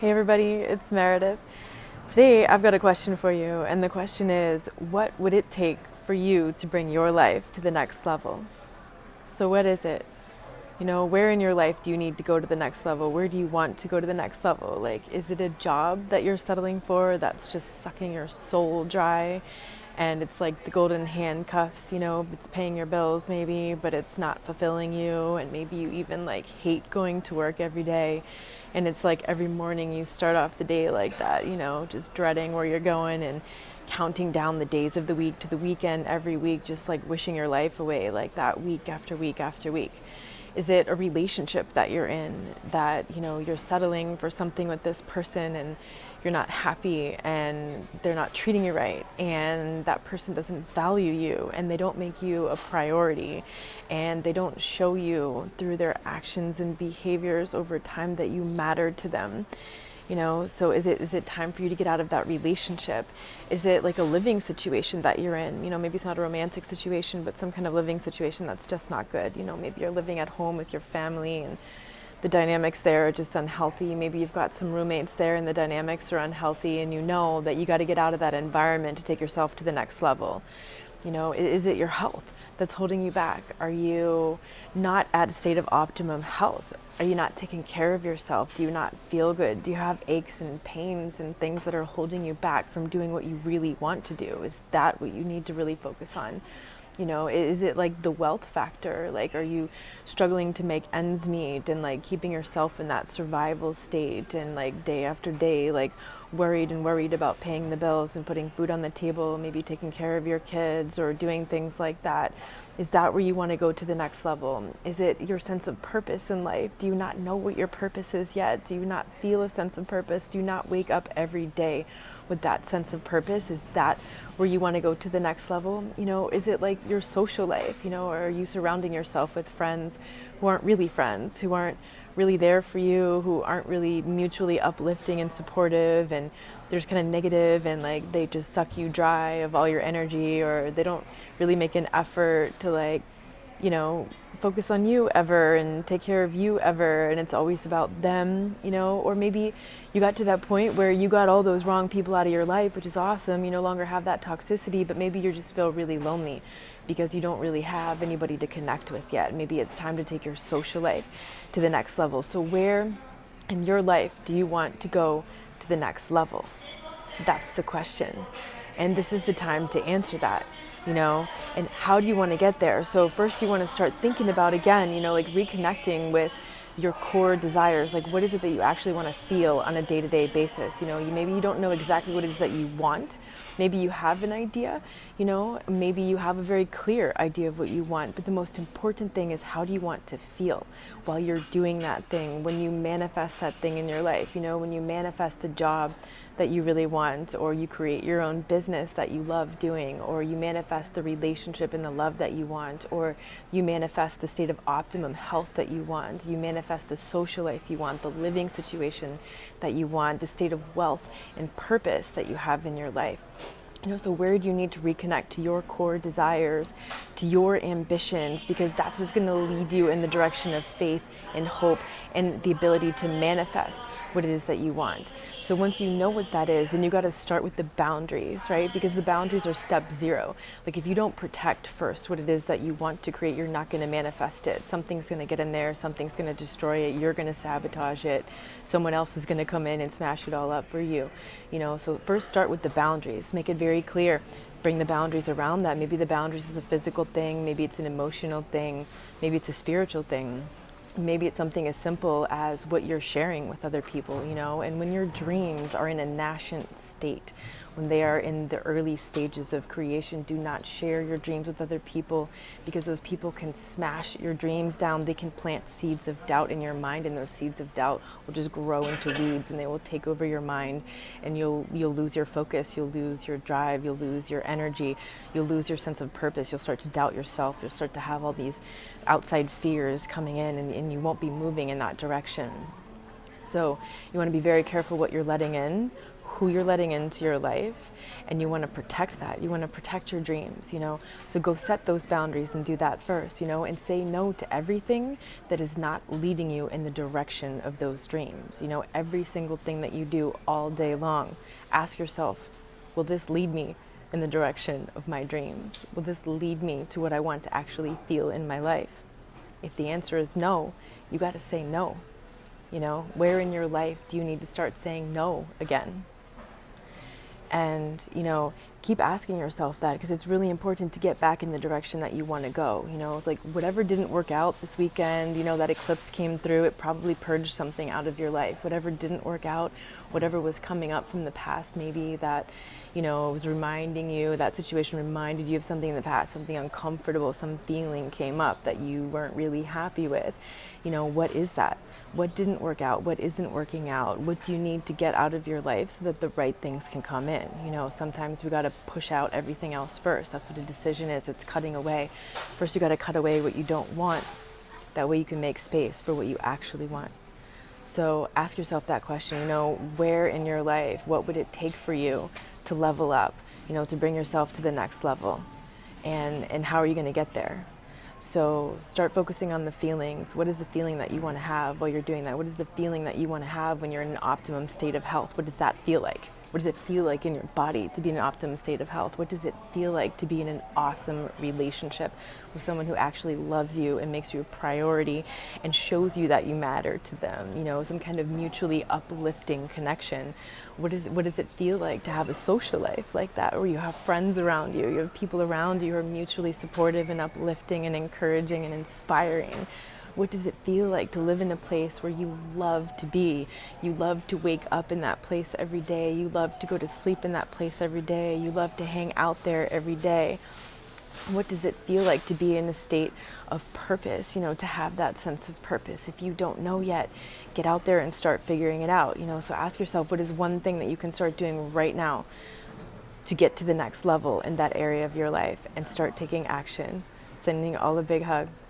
Hey everybody, it's Meredith. Today I've got a question for you, and the question is, what would it take for you to bring your life to the next level? So, what is it? Where in your life do you need to go to the next level? Where do you want to go to the next level? Like, is it a job that you're settling for that's just sucking your soul dry? And it's like the golden handcuffs, it's paying your bills maybe, but it's not fulfilling you. And maybe you even like hate going to work every day. And it's like every morning you start off the day like that, just dreading where you're going and counting down the days of the week to the weekend every week, just like wishing your life away like that week after week after week. Is it a relationship that you're in that, you're settling for something with this person and you're not happy and they're not treating you right and that person doesn't value you and they don't make you a priority and they don't show you through their actions and behaviors over time that you matter to them? So is it time for you to get out of that relationship? Is it like a living situation that you're in? Maybe it's not a romantic situation, but some kind of living situation that's just not good. Maybe you're living at home with your family and the dynamics there are just unhealthy. Maybe you've got some roommates there and the dynamics are unhealthy, and you know that you got to get out of that environment to take yourself to the next level. Is it your health that's holding you back? Are you not at a state of optimum health? Are you not taking care of yourself? Do you not feel good? Do you have aches and pains and things that are holding you back from doing what you really want to do? Is that what you need to really focus on? Is it like the wealth factor? Like, are you struggling to make ends meet and like keeping yourself in that survival state and like day after day, like worried about paying the bills and putting food on the table, maybe taking care of your kids or doing things like that? Is that where you want to go to the next level? Is it your sense of purpose in life? Do you not know what your purpose is yet? Do you not feel a sense of purpose? Do you not wake up every day with that sense of purpose? Is that where you want to go to the next level? Is it like your social life? Or are you surrounding yourself with friends who aren't really friends, who aren't really there for you, who aren't really mutually uplifting and supportive, and they're just kind of negative and like they just suck you dry of all your energy, or they don't really make an effort to like focus on you ever and take care of you ever, and it's always about them, or maybe you got to that point where you got all those wrong people out of your life, which is awesome. You no longer have that toxicity, but maybe you just feel really lonely because you don't really have anybody to connect with yet. Maybe it's time to take your social life to the next level. So where in your life do you want to go to the next level? That's the question. And this is the time to answer that, and how do you want to get there? So first you want to start thinking about, again, like reconnecting with your core desires. Like, what is it that you actually want to feel on a day-to-day basis? Maybe you don't know exactly what it is that you want. Maybe you have an idea, maybe you have a very clear idea of what you want, but the most important thing is, how do you want to feel while you're doing that thing, when you manifest that thing in your life? When you manifest the job that you really want, or you create your own business that you love doing, or you manifest the relationship and the love that you want, or you manifest the state of optimum health that you want, you manifest the social life you want, the living situation that you want, the state of wealth and purpose that you have in your life. So where do you need to reconnect to your core desires, to your ambitions, because that's what's going to lead you in the direction of faith and hope and the ability to manifest what it is that you want. So once you know what that is, then you got to start with the boundaries, right? Because the boundaries are step zero. Like, if you don't protect first what it is that you want to create, you're not going to manifest it. Something's going to get in there, something's going to destroy it, you're going to sabotage it, someone else is going to come in and smash it all up for you. So first start with the boundaries, make it very clear. Bring the boundaries around that. Maybe the boundaries is a physical thing, maybe it's an emotional thing, maybe it's a spiritual thing. Maybe it's something as simple as what you're sharing with other people, and when your dreams are in a nascent state, when they are in the early stages of creation, do not share your dreams with other people, because those people can smash your dreams down. They can plant seeds of doubt in your mind, and those seeds of doubt will just grow into weeds, and they will take over your mind, and you'll lose your focus, you'll lose your drive, you'll lose your energy, you'll lose your sense of purpose, you'll start to doubt yourself, you'll start to have all these outside fears coming in, and you won't be moving in that direction. So you want to be very careful what you're letting in, who you're letting into your life, and you want to protect that. You want to protect your dreams, you know. So go set those boundaries and do that first, you know, and say no to everything that is not leading you in the direction of those dreams. You know, every single thing that you do all day long, ask yourself, will this lead me in the direction of my dreams? Will this lead me to what I want to actually feel in my life? If the answer is no, you got to say no. You know, where in your life do you need to start saying no again? And, you know, keep asking yourself that, because it's really important to get back in the direction that you want to go. You know, like whatever didn't work out this weekend, you know, that eclipse came through, it probably purged something out of your life. Whatever didn't work out, whatever was coming up from the past, maybe that, you know, was reminding you, that situation reminded you of something in the past, something uncomfortable, some feeling came up that you weren't really happy with. You know, what is that? What didn't work out? What isn't working out? What do you need to get out of your life so that the right things can come in? You know, sometimes we got to push out everything else first. That's what a decision is. It's cutting away. First, you got to cut away what you don't want. That way you can make space for what you actually want. So ask yourself that question, you know, where in your life, what would it take for you to level up, you know, to bring yourself to the next level? And how are you going to get there? So start focusing on the feelings. What is the feeling that you want to have while you're doing that? What is the feeling that you want to have when you're in an optimum state of health? What does that feel like? What does it feel like in your body to be in an optimum state of health? What does it feel like to be in an awesome relationship with someone who actually loves you and makes you a priority and shows you that you matter to them? You know, some kind of mutually uplifting connection. What does it feel like to have a social life like that, where you have friends around you, you have people around you who are mutually supportive and uplifting and encouraging and inspiring? What does it feel like to live in a place where you love to be? You love to wake up in that place every day. You love to go to sleep in that place every day. You love to hang out there every day. What does it feel like to be in a state of purpose, you know, to have that sense of purpose? If you don't know yet, get out there and start figuring it out, you know. So ask yourself, what is one thing that you can start doing right now to get to the next level in that area of your life, and start taking action. Sending you all a big hug.